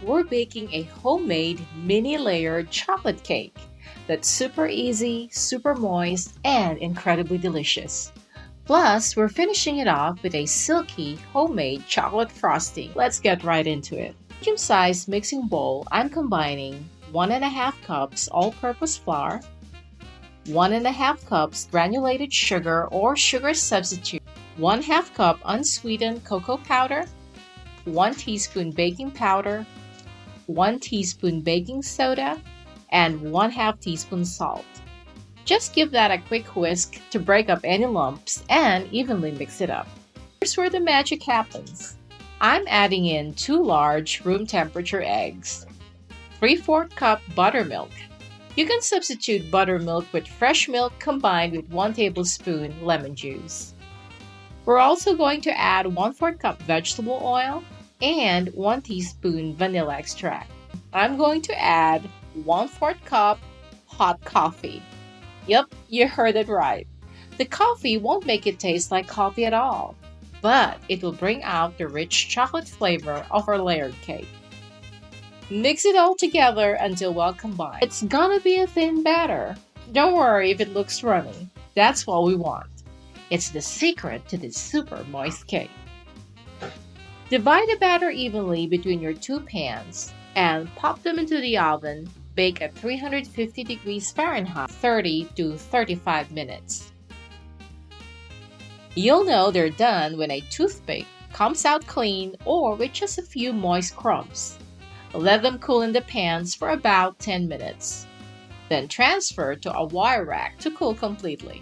we're baking a homemade mini layered chocolate cake that's super easy, super moist, and incredibly delicious. Plus, we're finishing it off with a silky homemade chocolate frosting. Let's get right into it. Medium-sized mixing bowl, I'm combining 1.5 cups all-purpose flour, 1.5 cups granulated sugar or sugar substitute, 1/2 cup unsweetened cocoa powder, 1 teaspoon baking powder, 1 teaspoon baking soda, and 1/2 teaspoon salt. Just give that a quick whisk to break up any lumps and evenly mix it up. Here's where the magic happens. I'm adding in 2 large room temperature eggs, 3/4 cup buttermilk. You can substitute buttermilk with fresh milk combined with 1 tablespoon lemon juice. We're also going to add 1/4 cup vegetable oil and 1 teaspoon vanilla extract. I'm going to add 1/4 cup hot coffee. Yep, you heard it right. The coffee won't make it taste like coffee at all, but it will bring out the rich chocolate flavor of our layered cake. Mix it all together until well combined. It's gonna be a thin batter. Don't worry if it looks runny. That's what we want. It's the secret to this super moist cake. Divide the batter evenly between your 2 pans and pop them into the oven. Bake at 350 degrees Fahrenheit, 30 to 35 minutes. You'll know they're done when a toothpick comes out clean or with just a few moist crumbs. Let them cool in the pans for about 10 minutes. Then transfer to a wire rack to cool completely.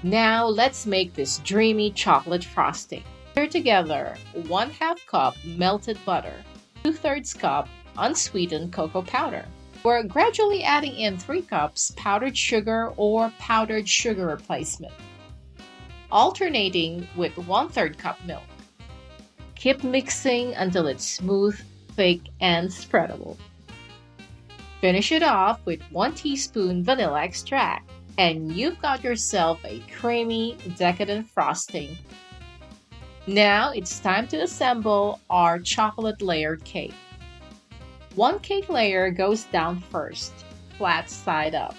Now let's make this dreamy chocolate frosting. Stir together 1/2 cup melted butter, 2/3 cup unsweetened cocoa powder. We're gradually adding in 3 cups powdered sugar or powdered sugar replacement, alternating with 1/3 cup milk. Keep mixing until it's smooth, thick, and spreadable. Finish it off with 1 teaspoon vanilla extract, and you've got yourself a creamy, decadent frosting. Now it's time to assemble our chocolate layered cake. 1 cake layer goes down first, flat side up.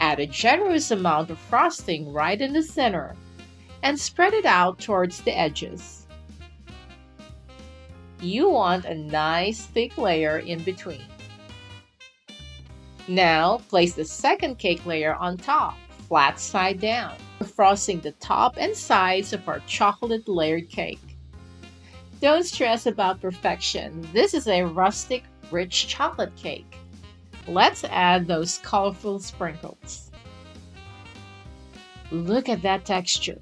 Add a generous amount of frosting right in the center and spread it out towards the edges. You want a nice thick layer in between. Now place the second cake layer on top, flat side down, frosting the top and sides of our chocolate layered cake. Don't stress about perfection. This is a rustic, rich chocolate cake. Let's add those colorful sprinkles. Look at that texture.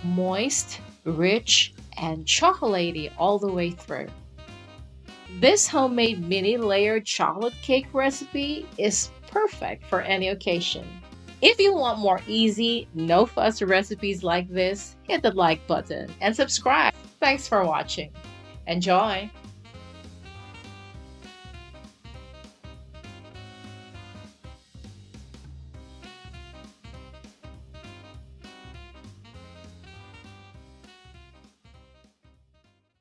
Moist, rich, and chocolatey all the way through. This homemade mini layered chocolate cake recipe is perfect for any occasion. If you want more easy, no-fuss recipes like this, hit the like button and subscribe. Thanks for watching. Enjoy!